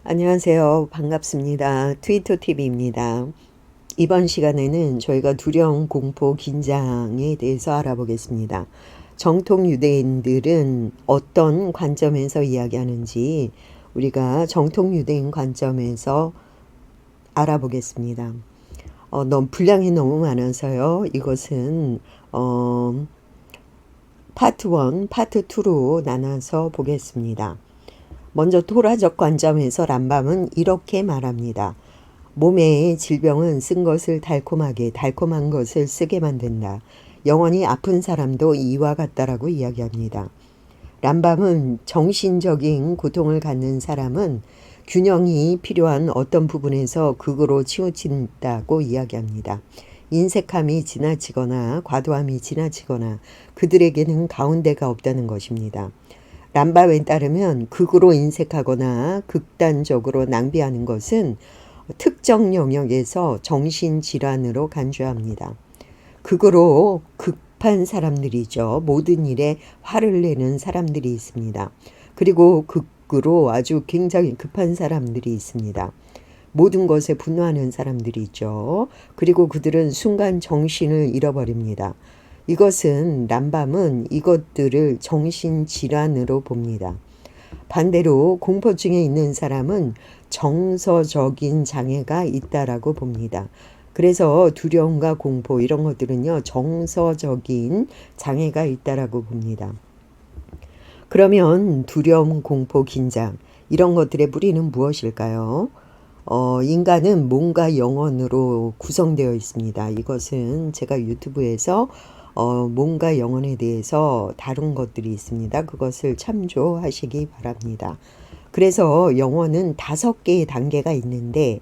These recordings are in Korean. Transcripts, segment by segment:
안녕하세요. 반갑습니다. 트위터 TV입니다. 이번 시간에는 저희가 두려움, 공포, 긴장에 대해서 알아보겠습니다. 정통 유대인들은 어떤 관점에서 이야기하는지 우리가 정통 유대인 관점에서 알아보겠습니다. 분량이 너무 많아서요. 이것은 파트 1, 파트 2로 나눠서 보겠습니다. 먼저 토라적 관점에서 람밤은 이렇게 말합니다. 몸의 질병은 쓴 것을 달콤하게, 달콤한 것을 쓰게 만든다. 영원히 아픈 사람도 이와 같다라고 이야기합니다. 람밤은 정신적인 고통을 갖는 사람은 균형이 필요한 어떤 부분에서 극으로 치우친다고 이야기합니다. 인색함이 지나치거나 과도함이 지나치거나 그들에게는 가운데가 없다는 것입니다. 람밤에 따르면 극으로 인색하거나 극단적으로 낭비하는 것은 특정 영역에서 정신질환으로 간주합니다. 극으로 급한 사람들이죠. 모든 일에 화를 내는 사람들이 있습니다. 그리고 극으로 아주 굉장히 급한 사람들이 있습니다. 모든 것에 분노하는 사람들이 있죠. 그리고 그들은 순간 정신을 잃어버립니다. 이것은 람밤은 이것들을 정신질환으로 봅니다. 반대로 공포증에 있는 사람은 정서적인 장애가 있다라고 봅니다. 그래서 두려움과 공포 이런 것들은요 정서적인 장애가 있다라고 봅니다. 그러면 두려움, 공포, 긴장 이런 것들의 뿌리는 무엇일까요? 인간은 몸과 영혼으로 구성되어 있습니다. 이것은 제가 유튜브에서 몸과 영혼에 대해서 다룬 것들이 있습니다. 그것을 참조하시기 바랍니다. 그래서 영혼은 5개의 단계가 있는데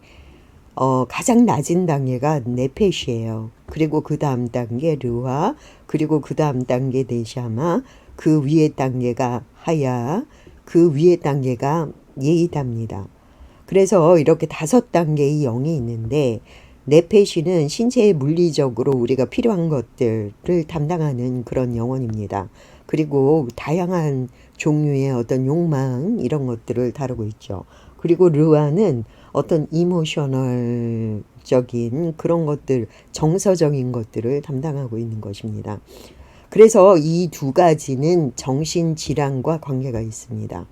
가장 낮은 단계가 네펫이에요. 그리고 그 다음 단계 르와, 그리고 그 다음 단계 네샤마, 그 위의 단계가 하야, 그 위의 단계가 예이답니다. 그래서 이렇게 5단계의 영이 있는데 네페시는 신체의 물리적으로 우리가 필요한 것들을 담당하는 그런 영혼입니다. 그리고 다양한 종류의 어떤 욕망 이런 것들을 다루고 있죠. 그리고 르와는 어떤 이모셔널적인 그런 것들, 정서적인 것들을 담당하고 있는 것입니다. 그래서 이 2가지는 정신질환과 관계가 있습니다.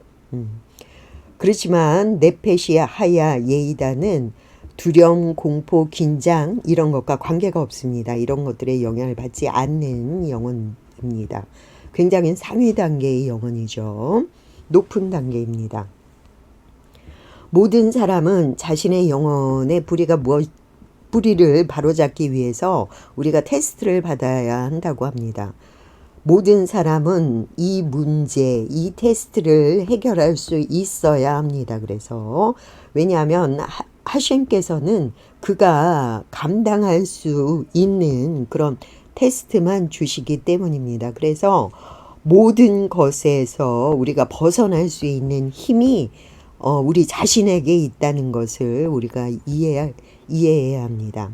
그렇지만 네페시아, 하야, 예이다는 두려움, 공포, 긴장 이런 것과 관계가 없습니다. 이런 것들의 영향을 받지 않는 영혼입니다. 굉장히 상위 단계의 영혼이죠. 높은 단계입니다. 모든 사람은 자신의 영혼의 뿌리를 바로잡기 위해서 우리가 테스트를 받아야 한다고 합니다. 모든 사람은 이 문제, 이 테스트를 해결할 수 있어야 합니다. 그래서 왜냐하면 하셴께서는 그가 감당할 수 있는 그런 테스트만 주시기 때문입니다. 그래서 모든 것에서 우리가 벗어날 수 있는 힘이 우리 자신에게 있다는 것을 우리가 이해해야 합니다.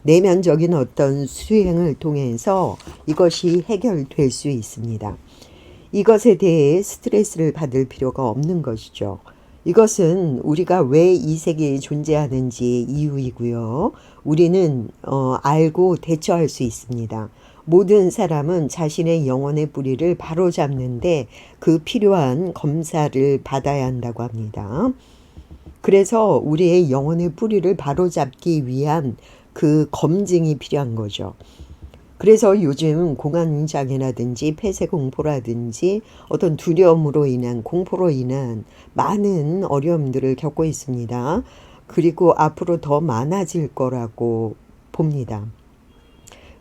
내면적인 어떤 수행을 통해서 이것이 해결될 수 있습니다. 이것에 대해 스트레스를 받을 필요가 없는 것이죠. 이것은 우리가 왜 이 세계에 존재하는지 이유이고요. 우리는 알고 대처할 수 있습니다. 모든 사람은 자신의 영혼의 뿌리를 바로잡는데 그 필요한 검사를 받아야 한다고 합니다. 그래서 우리의 영혼의 뿌리를 바로잡기 위한 그 검증이 필요한 거죠. 그래서 요즘 공황장애라든지 폐쇄공포라든지 어떤 두려움으로 인한 공포로 인한 많은 어려움들을 겪고 있습니다. 그리고 앞으로 더 많아질 거라고 봅니다.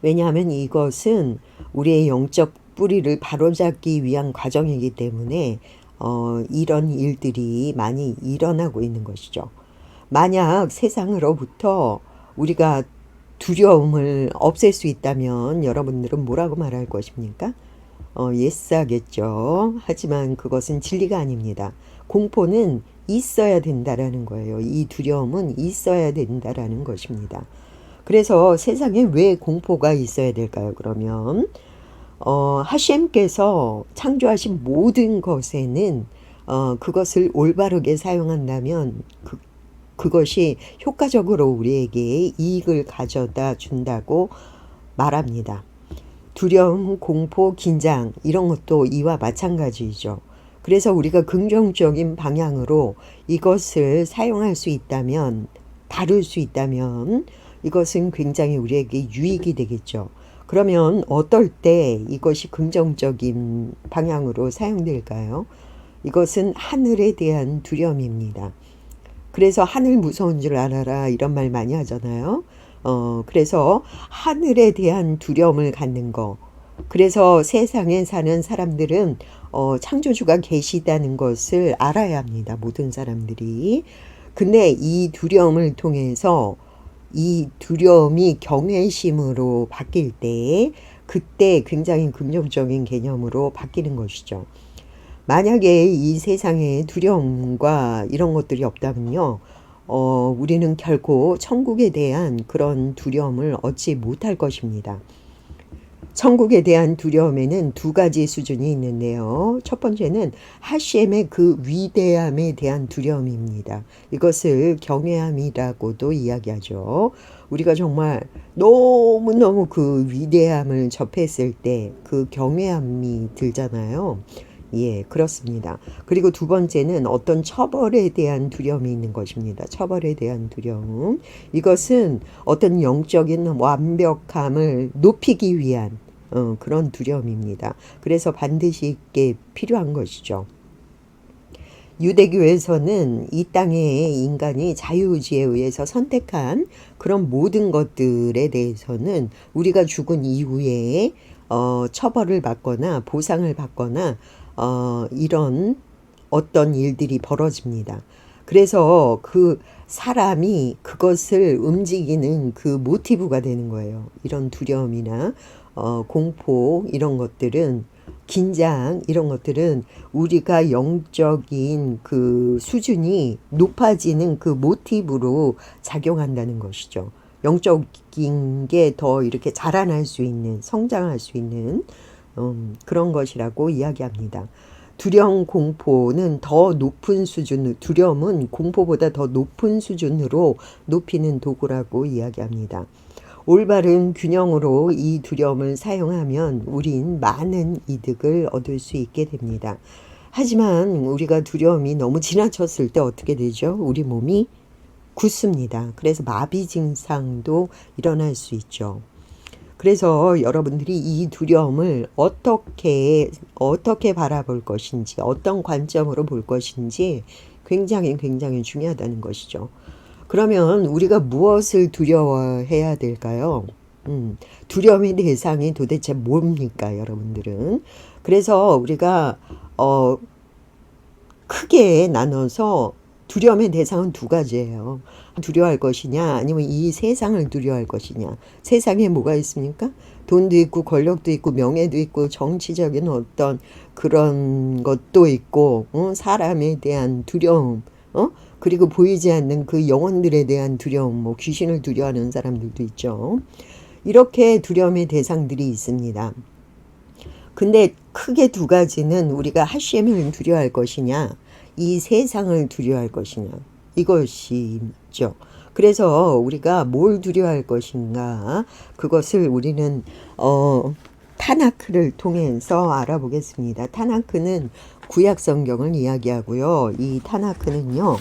왜냐하면 이것은 우리의 영적 뿌리를 바로잡기 위한 과정이기 때문에 이런 일들이 많이 일어나고 있는 것이죠. 만약 세상으로부터 우리가 두려움을 없앨 수 있다면 여러분들은 뭐라고 말할 것입니까? 예스 하겠죠. 하지만 그것은 진리가 아닙니다. 공포는 있어야 된다라는 거예요. 이 두려움은 있어야 된다라는 것입니다. 그래서 세상에 왜 공포가 있어야 될까요? 그러면 하셴께서 창조하신 모든 것에는 그것을 올바르게 사용한다면 그것이 효과적으로 우리에게 이익을 가져다 준다고 말합니다. 두려움, 공포, 긴장 이런 것도 이와 마찬가지죠. 그래서 우리가 긍정적인 방향으로 이것을 사용할 수 있다면, 다룰 수 있다면 이것은 굉장히 우리에게 유익이 되겠죠. 그러면 어떨 때 이것이 긍정적인 방향으로 사용될까요? 이것은 하늘에 대한 두려움입니다. 그래서 하늘 무서운 줄 알아라 이런 말 많이 하잖아요. 그래서 하늘에 대한 두려움을 갖는 거. 그래서 세상에 사는 사람들은 창조주가 계시다는 것을 알아야 합니다. 모든 사람들이. 근데 이 두려움을 통해서 이 두려움이 경외심으로 바뀔 때 그때 굉장히 긍정적인 개념으로 바뀌는 것이죠. 만약에 이 세상에 두려움과 이런 것들이 없다면요, 우리는 결코 천국에 대한 그런 두려움을 얻지 못할 것입니다. 천국에 대한 두려움에는 두 가지 수준이 있는데요. 첫 번째는 하셴의 그 위대함에 대한 두려움입니다. 이것을 경외함이라고도 이야기하죠. 우리가 정말 너무너무 그 위대함을 접했을 때 그 경외함이 들잖아요. 예, 그렇습니다. 그리고 두 번째는 어떤 처벌에 대한 두려움이 있는 것입니다. 처벌에 대한 두려움. 이것은 어떤 영적인 완벽함을 높이기 위한 그런 두려움입니다. 그래서 반드시 있게 필요한 것이죠. 유대교에서는 이 땅의 인간이 자유의지에 의해서 선택한 그런 모든 것들에 대해서는 우리가 죽은 이후에 처벌을 받거나 보상을 받거나 이런 어떤 일들이 벌어집니다. 그래서 그 사람이 그것을 움직이는 그 모티브가 되는 거예요. 이런 두려움이나 공포 이런 것들은, 긴장 이런 것들은 우리가 영적인 그 수준이 높아지는 그 모티브로 작용한다는 것이죠. 영적인 게 더 이렇게 자라날 수 있는, 성장할 수 있는 그런 것이라고 이야기합니다. 두려움, 공포는 더 높은 수준, 두려움은 공포보다 더 높은 수준으로 높이는 도구라고 이야기합니다. 올바른 균형으로 이 두려움을 사용하면 우린 많은 이득을 얻을 수 있게 됩니다. 하지만 우리가 두려움이 너무 지나쳤을 때 어떻게 되죠? 우리 몸이 굳습니다. 그래서 마비 증상도 일어날 수 있죠. 그래서 여러분들이 이 두려움을 어떻게 바라볼 것인지, 어떤 관점으로 볼 것인지 굉장히 중요하다는 것이죠. 그러면 우리가 무엇을 두려워해야 될까요? 두려움의 대상이 도대체 뭡니까, 여러분들은? 그래서 우리가 크게 나눠서 두려움의 대상은 두 가지예요. 두려워할 것이냐, 아니면 이 세상을 두려워할 것이냐. 세상에 뭐가 있습니까? 돈도 있고 권력도 있고 명예도 있고 정치적인 어떤 그런 것도 있고 사람에 대한 두려움, 그리고 보이지 않는 그 영혼들에 대한 두려움, 뭐 귀신을 두려워하는 사람들도 있죠. 이렇게 두려움의 대상들이 있습니다. 근데 크게 두 가지는 우리가 하셴을 두려워할 것이냐, 이 세상을 두려워할 것이냐, 이것이 있죠. 그래서 우리가 뭘 두려워할 것인가, 그것을 우리는 타나크를 통해서 알아보겠습니다. 타나크는 구약 성경을 이야기하고요. 이 타나크는요,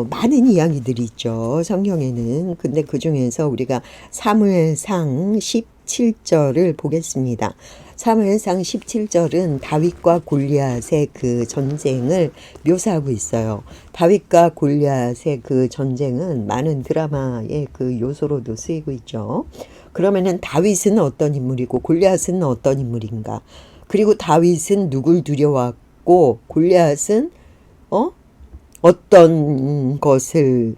많은 이야기들이 있죠, 성경에는. 근데 그 중에서 우리가 사무엘상 17절을 보겠습니다. 사무엘상 17절은 다윗과 골리앗의 그 전쟁을 묘사하고 있어요. 다윗과 골리앗의 그 전쟁은 많은 드라마의 그 요소로도 쓰이고 있죠. 그러면은 다윗은 어떤 인물이고 골리앗은 어떤 인물인가? 그리고 다윗은 누굴 두려워했고 골리앗은 어떤 것을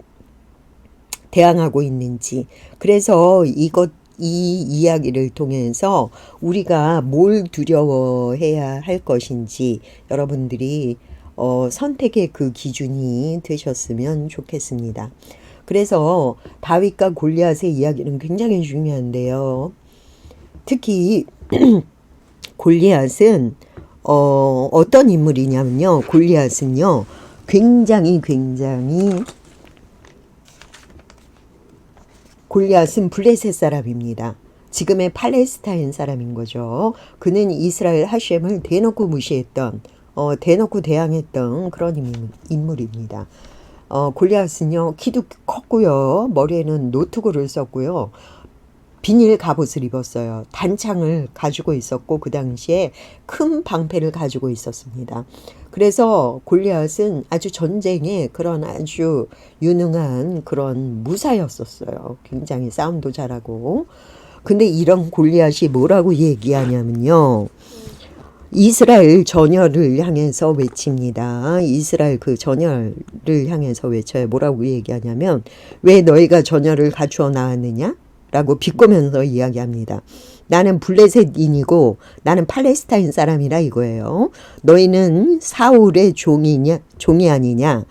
대항하고 있는지. 그래서 이 이야기를 통해서 우리가 뭘 두려워해야 할 것인지 여러분들이 선택의 그 기준이 되셨으면 좋겠습니다. 그래서 다윗과 골리앗의 이야기는 굉장히 중요한데요. 특히 골리앗은 어떤 인물이냐면요. 골리앗은요. 굉장히 골리앗은 블레셋 사람입니다. 지금의 팔레스타인 사람인 거죠. 그는 이스라엘 하셴을 대놓고 무시했던, 대놓고 대항했던 그런 인물입니다. 골리앗은요, 키도 컸고요, 머리에는 노트구를 썼고요, 비닐 갑옷을 입었어요. 단창을 가지고 있었고 그 당시에 큰 방패를 가지고 있었습니다. 그래서 골리앗은 아주 전쟁에 그런 아주 유능한 그런 무사였었어요. 굉장히 싸움도 잘하고. 근데 이런 골리앗이 뭐라고 얘기하냐면요. 이스라엘 전열을 향해서 외칩니다. 이스라엘 그 전열을 향해서 외쳐요. 뭐라고 얘기하냐면 왜 너희가 전열을 갖추어 나왔느냐? 라고 비꼬면서 이야기합니다. 나는 블레셋인이고 나는 팔레스타인 사람이라 이거예요. 너희는 사울의 종이 아니냐?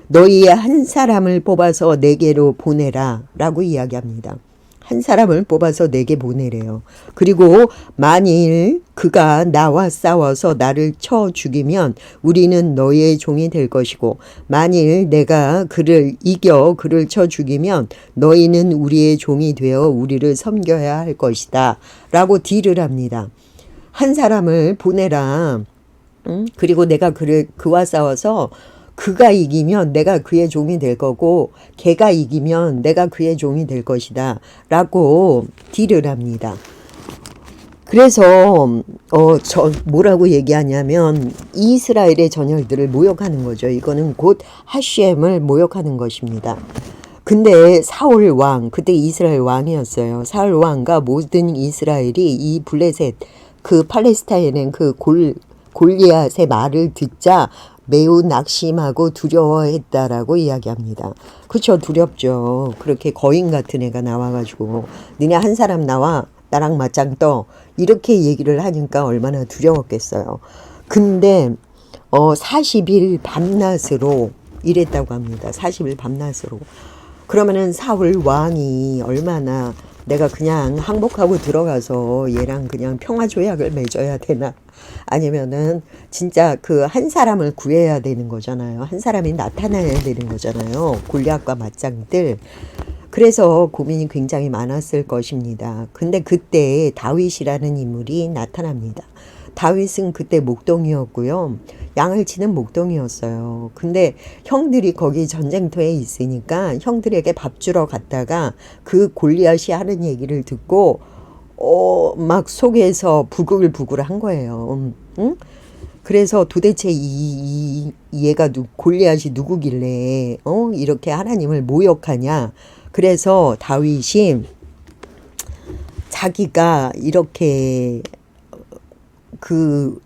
너희 한 사람을 뽑아서 내게로 보내라 라고 이야기합니다. 한 사람을 뽑아서 내게 보내래요. 그리고 만일 그가 나와 싸워서 나를 쳐 죽이면 우리는 너의 종이 될 것이고 만일 내가 그를 이겨 그를 쳐 죽이면 너희는 우리의 종이 되어 우리를 섬겨야 할 것이다 라고 딜을 합니다. 한 사람을 보내라. 그리고 내가 그와 싸워서 그가 이기면 내가 그의 종이 될 거고 걔가 이기면 내가 그의 종이 될 것이다 라고 딜을 합니다. 그래서 뭐라고 얘기하냐면 이스라엘의 전열들을 모욕하는 거죠. 이거는 곧 하셴을 모욕하는 것입니다. 근데 사울 왕, 그때 이스라엘 왕이었어요. 사울 왕과 모든 이스라엘이 이 블레셋, 그 팔레스타인은 그 골리앗의 말을 듣자 매우 낙심하고 두려워했다라고 이야기합니다. 그렇죠. 두렵죠. 그렇게 거인 같은 애가 나와가지고 니네 한 사람 나와 나랑 맞짱 떠 이렇게 얘기를 하니까 얼마나 두려웠겠어요. 근데 40일 밤낮으로 이랬다고 합니다. 40일 밤낮으로. 그러면은 사울 왕이 얼마나 내가 그냥 항복하고 들어가서 얘랑 그냥 평화조약을 맺어야 되나? 아니면은 진짜 그 한 사람을 구해야 되는 거잖아요. 한 사람이 나타나야 되는 거잖아요. 골리앗과 맞짱들. 그래서 고민이 굉장히 많았을 것입니다. 근데 그때 다윗이라는 인물이 나타납니다. 다윗은 그때 목동이었고요. 양을 치는 목동이었어요. 근데 형들이 거기 전쟁터에 있으니까 형들에게 밥 주러 갔다가 그 골리앗이 하는 얘기를 듣고 막 속에서 부글부글 한 거예요. 응? 그래서 도대체 얘가 골리앗이 누구길래 이렇게 하나님을 모욕하냐. 그래서 다윗이 자기가 이렇게 그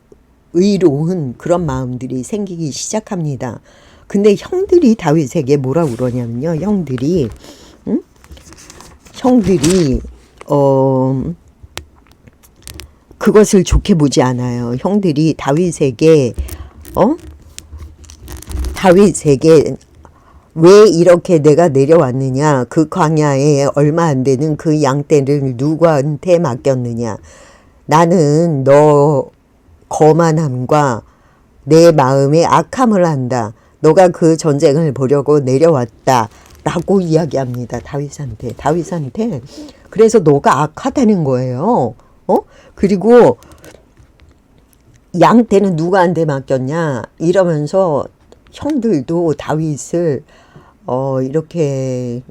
의로운 그런 마음들이 생기기 시작합니다. 근데 형들이 다윗에게 뭐라고 그러냐면요. 형들이 그것을 좋게 보지 않아요. 형들이 다윗에게 왜 이렇게 내가 내려왔느냐. 그 광야에 얼마 안 되는 그 양떼를 누구한테 맡겼느냐. 나는 너 거만함과 내 마음에 악함을 한다. 너가 그 전쟁을 보려고 내려왔다. 라고 이야기합니다. 다윗한테. 그래서 너가 악하다는 거예요. 그리고 양떼는 누구한테 맡겼냐. 이러면서 형들도 다윗을 이렇게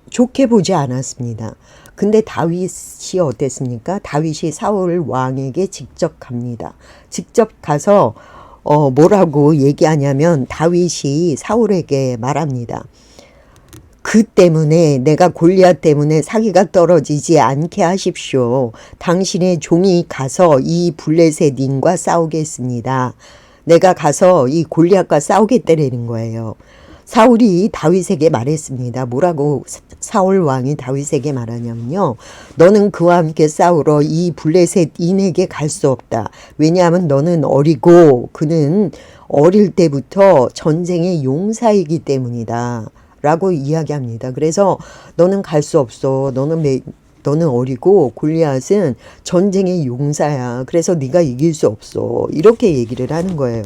좋게 보지 않았습니다. 근데 다윗이 어땠습니까? 다윗이 사울 왕에게 직접 갑니다. 직접 가서 뭐라고 얘기하냐면 다윗이 사울에게 말합니다. 그 때문에 내가 골리앗 때문에 사기가 떨어지지 않게 하십시오. 당신의 종이 가서 이 블레셋인과 싸우겠습니다. 내가 가서 이 골리앗과 싸우겠다라는 거예요. 사울이 다윗에게 말했습니다. 뭐라고 사울 왕이 다윗에게 말하냐면요. 너는 그와 함께 싸우러 이 블레셋인에게 갈 수 없다. 왜냐하면 너는 어리고 그는 어릴 때부터 전쟁의 용사이기 때문이다. 라고 이야기합니다. 그래서 너는 갈 수 없어. 너는 너는 어리고 골리앗은 전쟁의 용사야. 그래서 네가 이길 수 없어. 이렇게 얘기를 하는 거예요.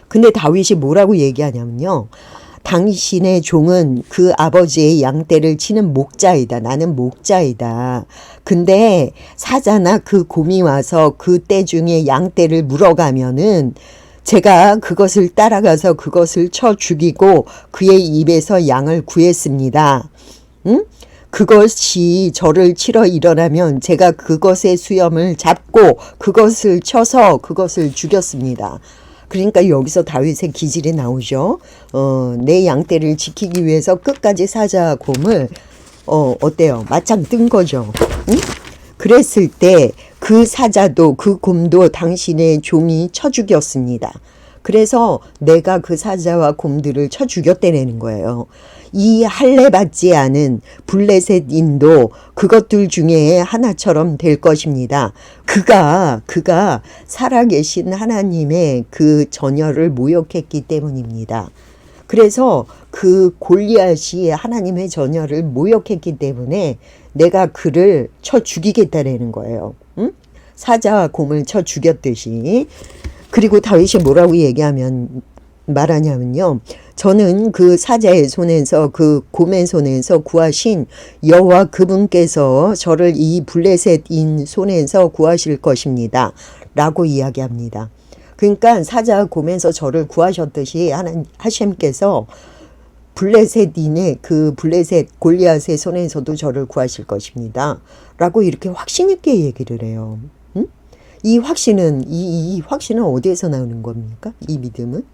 근데 다윗이 뭐라고 얘기하냐면요. 당신의 종은 그 아버지의 양떼를 치는 목자이다. 나는 목자이다. 근데 사자나 그 곰이 와서 그 떼 중에 양떼를 물어가면은 제가 그것을 따라가서 그것을 쳐 죽이고 그의 입에서 양을 구했습니다. 응? 그것이 저를 치러 일어나면 제가 그것의 수염을 잡고 그것을 쳐서 그것을 죽였습니다. 그러니까 여기서 다윗의 기질이 나오죠. 내 양떼를 지키기 위해서 끝까지 사자와 곰을 어때요? 맞짱 뜬 거죠. 응? 그랬을 때 그 사자도 그 곰도 당신의 종이 쳐 죽였습니다. 그래서 내가 그 사자와 곰들을 쳐 죽였다는 거예요. 이 할례 받지 않은 블레셋인도 그것들 중에 하나처럼 될 것입니다. 그가 살아계신 하나님의 그 전열을 모욕했기 때문입니다. 그래서 그 골리앗이 하나님의 전열을 모욕했기 때문에 내가 그를 쳐 죽이겠다라는 거예요. 응? 사자와 곰을 쳐 죽였듯이. 그리고 다윗이 뭐라고 말하냐면요. 저는 그 사자의 손에서 그 곰의 손에서 구하신 여호와 그분께서 저를 이 블레셋인 손에서 구하실 것입니다. 라고 이야기합니다. 그러니까 사자와 곰에서 저를 구하셨듯이 하나님께서 블레셋인의 그 블레셋 골리앗의 손에서도 저를 구하실 것입니다. 라고 이렇게 확신 있게 얘기를 해요. 응? 이 확신은 이 확신은 어디에서 나오는 겁니까? 이 믿음은?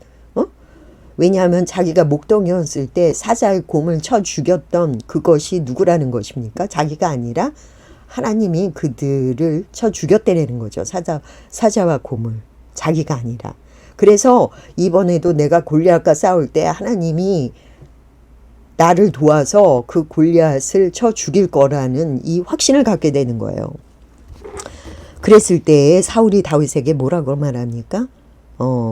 왜냐하면 자기가 목동이었을 때 사자의 곰을 쳐 죽였던 그것이 누구라는 것입니까? 자기가 아니라 하나님이 그들을 쳐 죽였다는 거죠. 사자와 곰을. 자기가 아니라. 그래서 이번에도 내가 골리앗과 싸울 때 하나님이 나를 도와서 그 골리앗을 쳐 죽일 거라는 이 확신을 갖게 되는 거예요. 그랬을 때 사울이 다윗에게 뭐라고 말합니까?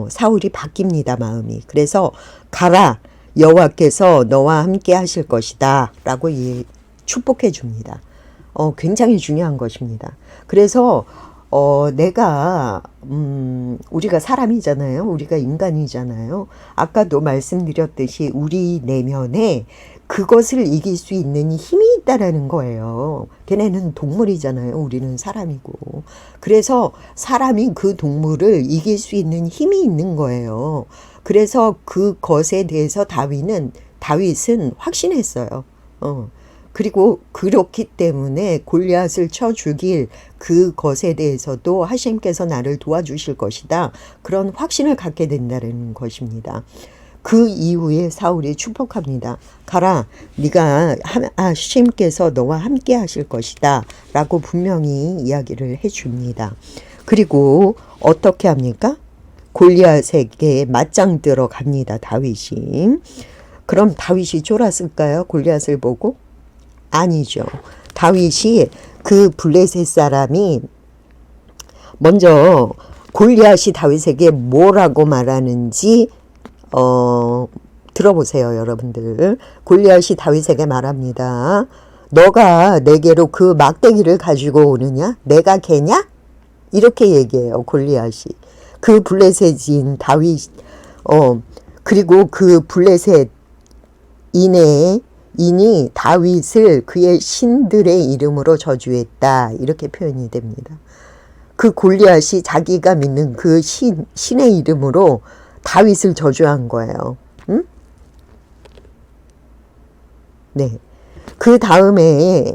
사울이 바뀝니다, 마음이. 그래서 가라, 여호와께서 너와 함께 하실 것이다 라고 축복해 줍니다. 굉장히 중요한 것입니다. 그래서 우리가 사람이잖아요. 우리가 인간이잖아요. 아까도 말씀드렸듯이 우리 내면에 그것을 이길 수 있는 힘이 있다라는 거예요. 걔네는 동물이잖아요. 우리는 사람이고. 그래서 사람이 그 동물을 이길 수 있는 힘이 있는 거예요. 그래서 그것에 대해서 다윗은 확신했어요. 그리고 그렇기 때문에 골리앗을 쳐 죽일 그것에 대해서도 하나님께서 나를 도와주실 것이다. 그런 확신을 갖게 된다는 것입니다. 그 이후에 사울이 축복합니다. 가라, 네가 하나님께서 너와 함께 하실 것이다. 라고 분명히 이야기를 해줍니다. 그리고 어떻게 합니까? 골리앗에게 맞짱 뜨러 갑니다. 다윗이. 그럼 다윗이 쫄았을까요? 골리앗을 보고? 아니죠. 다윗이 그 블레셋 사람이 먼저 골리앗이 다윗에게 뭐라고 말하는지 들어보세요, 여러분들. 골리앗이 다윗에게 말합니다. 너가 내게로 그 막대기를 가지고 오느냐? 내가 걔냐? 이렇게 얘기해요, 골리앗이. 그 블레셋인 다윗, 그리고 그 블레셋 인이 다윗을 그의 신들의 이름으로 저주했다. 이렇게 표현이 됩니다. 그 골리앗이 자기가 믿는 그 신의 이름으로 다윗을 저주한 거예요. 응? 네. 그 다음에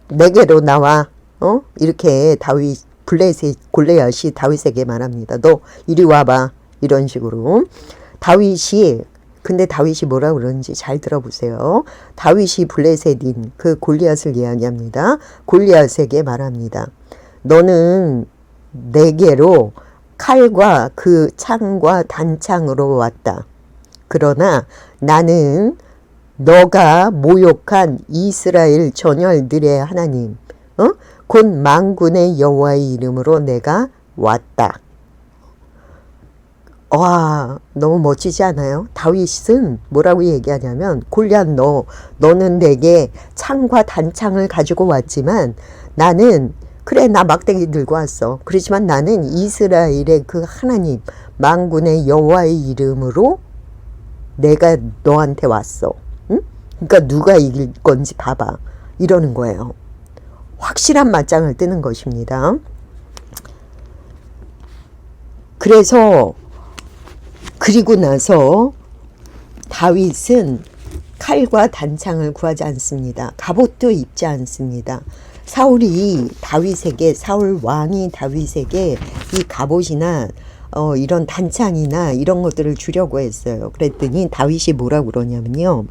내게로 나와. 이렇게 블레셋 골리앗이 다윗에게 말합니다. 너 이리 와봐. 이런 식으로. 근데 다윗이 뭐라 그러는지 잘 들어보세요. 다윗이 블레셋인 그 골리앗을 이야기합니다. 골리앗에게 말합니다. 너는 내게로 칼과 그 창과 단창으로 왔다. 그러나 나는 너가 모욕한 이스라엘 전열들의 하나님, 곧 만군의 여호와의 이름으로 내가 왔다. 와, 너무 멋지지 않아요? 다윗은 뭐라고 얘기하냐면, 골리앗 너는 내게 창과 단창을 가지고 왔지만 나는, 그래, 나 막대기 들고 왔어. 그렇지만 나는 이스라엘의 그 하나님, 만군의 여호와의 이름으로 내가 너한테 왔어. 응? 그러니까 누가 이길 건지 봐봐. 이러는 거예요. 확실한 맞짱을 뜨는 것입니다. 그래서 그리고 나서 다윗은 칼과 단창을 구하지 않습니다. 갑옷도 입지 않습니다. 사울 왕이 다윗에게 이 갑옷이나 이런 단창이나 이런 것들을 주려고 했어요. 그랬더니 다윗이 뭐라고 그러냐면요.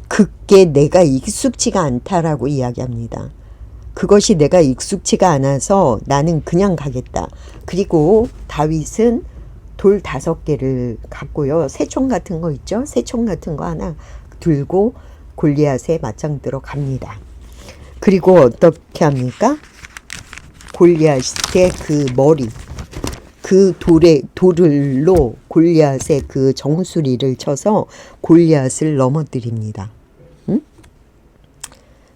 그게 내가 익숙치가 않다라고 이야기합니다. 그것이 내가 익숙치가 않아서 나는 그냥 가겠다. 그리고 다윗은 돌 5개를 갖고요. 새총 같은 거 있죠? 새총 같은 거 하나 들고 골리앗에 맞짱 들어 갑니다. 그리고 어떻게 합니까? 골리앗의 그 머리, 그 돌로 골리앗의 그 정수리를 쳐서 골리앗을 넘어뜨립니다. 응?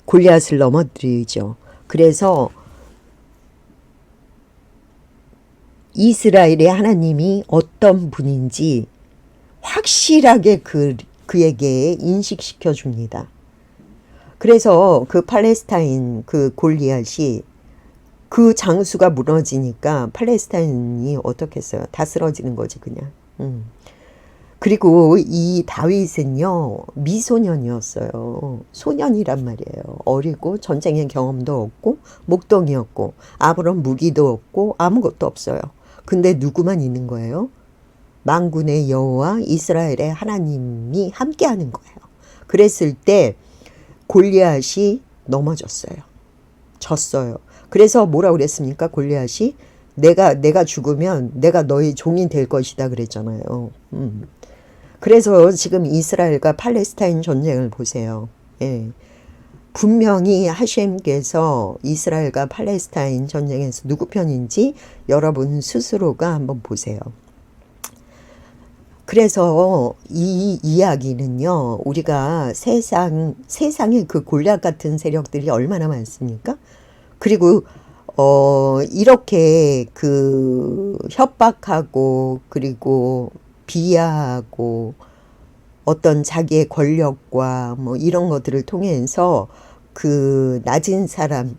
골리앗을 넘어뜨리죠. 그래서 이스라엘의 하나님이 어떤 분인지 확실하게 그에게 인식시켜 줍니다. 그래서 그 팔레스타인 그 골리앗이 그 장수가 무너지니까 팔레스타인이 어떻겠어요? 다 쓰러지는 거지 그냥. 그리고 이 다윗은요 미소년이었어요. 소년이란 말이에요. 어리고 전쟁의 경험도 없고 목동이었고 아무런 무기도 없고 아무것도 없어요. 근데 누구만 있는 거예요? 만군의 여호와 이스라엘의 하나님이 함께하는 거예요. 그랬을 때 골리앗이 넘어졌어요. 졌어요. 그래서 뭐라고 그랬습니까? 골리앗이 내가 죽으면 내가 너의 종이 될 것이다 그랬잖아요. 그래서 지금 이스라엘과 팔레스타인 전쟁을 보세요. 예. 분명히 하셴께서 이스라엘과 팔레스타인 전쟁에서 누구 편인지 여러분 스스로가 한번 보세요. 그래서 이 이야기는요, 우리가 세상에 그 골리앗 같은 세력들이 얼마나 많습니까? 그리고 이렇게 그 협박하고 그리고 비하하고 어떤 자기의 권력과 뭐 이런 것들을 통해서 그 낮은 사람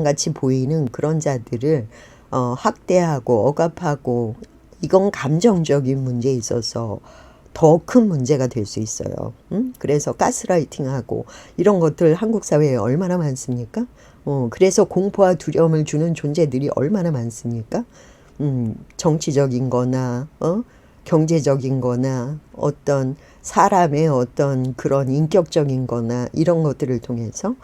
같이 보이는 그런 자들을 학대하고 억압하고 이건 감정적인 문제에 있어서 더 큰 문제가 될 수 있어요. 그래서 가스라이팅하고 이런 것들 한국 사회에 얼마나 많습니까? 그래서 공포와 두려움을 주는 존재들이 얼마나 많습니까? 정치적인 거나 경제적인 거나 어떤 사람의 어떤 그런 인격적인 거나 이런 것들을 통해서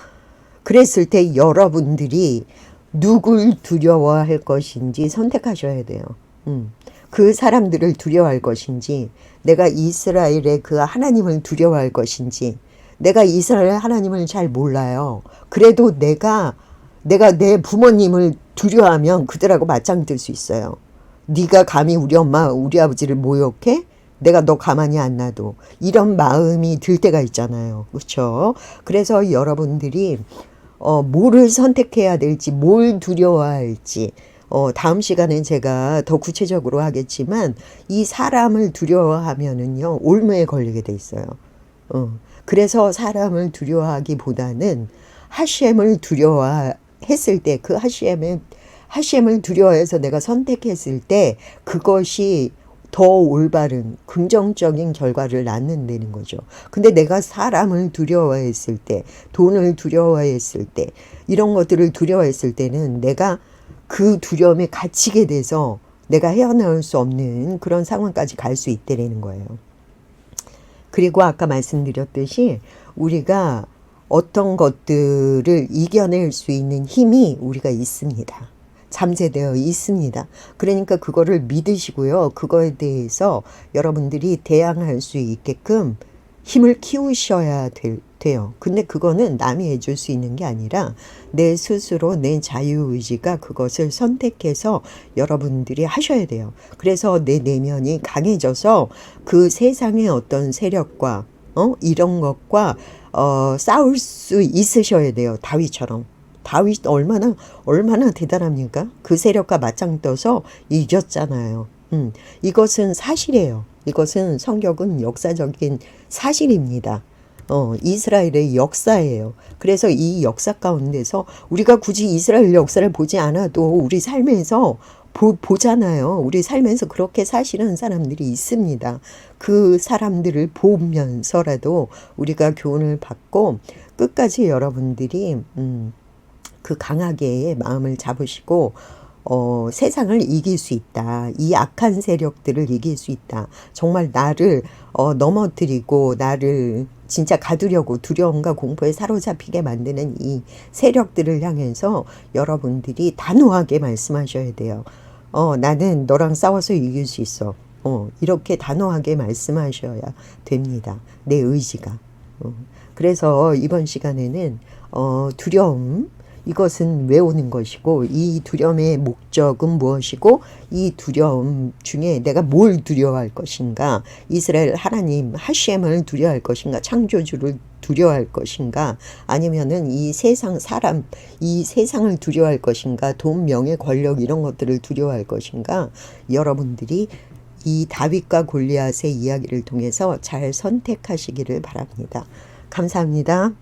그랬을 때 여러분들이 누굴 두려워할 것인지 선택하셔야 돼요. 그 사람들을 두려워할 것인지 내가 이스라엘의 그 하나님을 두려워할 것인지 내가 이스라엘 하나님을 잘 몰라요. 그래도 내가 내 부모님을 두려워하면 그들하고 맞짱 뜰 수 있어요. 네가 감히 우리 엄마 우리 아버지를 모욕해? 내가 너 가만히 안 놔둬. 이런 마음이 들 때가 있잖아요. 그렇죠? 그래서 여러분들이 뭐를 선택해야 될지 뭘 두려워할지 다음 시간에 제가 더 구체적으로 하겠지만 이 사람을 두려워하면은요 올무에 걸리게 돼 있어요. 그래서 사람을 두려워하기보다는 하셴을 두려워했을 때 그 하셴을 두려워해서 내가 선택했을 때 그것이 더 올바른 긍정적인 결과를 낳는다는 거죠. 근데 내가 사람을 두려워했을 때, 돈을 두려워했을 때, 이런 것들을 두려워했을 때는 내가 그 두려움에 갇히게 돼서 내가 헤어나올 수 없는 그런 상황까지 갈 수 있다는 거예요. 그리고 아까 말씀드렸듯이 우리가 어떤 것들을 이겨낼 수 있는 힘이 우리가 있습니다. 잠재되어 있습니다. 그러니까 그거를 믿으시고요. 그거에 대해서 여러분들이 대항할 수 있게끔 힘을 키우셔야 돼요. 근데 그거는 남이 해줄 수 있는 게 아니라 내 스스로 내 자유의지가 그것을 선택해서 여러분들이 하셔야 돼요. 그래서 내 내면이 강해져서 그 세상의 어떤 세력과 이런 것과 싸울 수 있으셔야 돼요. 다윗처럼. 다윗 얼마나 대단합니까? 그 세력과 맞짱 떠서 이겼잖아요. 이것은 사실이에요. 이것은 성경은 역사적인 사실입니다. 이스라엘의 역사예요. 그래서 이 역사 가운데서 우리가 굳이 이스라엘 역사를 보지 않아도 우리 삶에서 보잖아요. 우리 삶에서 그렇게 사시는 사람들이 있습니다. 그 사람들을 보면서라도 우리가 교훈을 받고 끝까지 여러분들이 그 강하게 마음을 잡으시고 세상을 이길 수 있다. 이 악한 세력들을 이길 수 있다. 정말 나를 넘어뜨리고 나를 진짜 가두려고 두려움과 공포에 사로잡히게 만드는 이 세력들을 향해서 여러분들이 단호하게 말씀하셔야 돼요. 나는 너랑 싸워서 이길 수 있어. 이렇게 단호하게 말씀하셔야 됩니다. 내 의지가. 그래서 이번 시간에는 두려움, 이것은 왜 오는 것이고 이 두려움의 목적은 무엇이고 이 두려움 중에 내가 뭘 두려워할 것인가, 이스라엘 하나님 하셴을 두려워할 것인가, 창조주를 두려워할 것인가, 아니면은 이 세상 사람, 이 세상을 두려워할 것인가, 돈, 명예, 권력 이런 것들을 두려워할 것인가, 여러분들이 이 다윗과 골리앗의 이야기를 통해서 잘 선택하시기를 바랍니다. 감사합니다.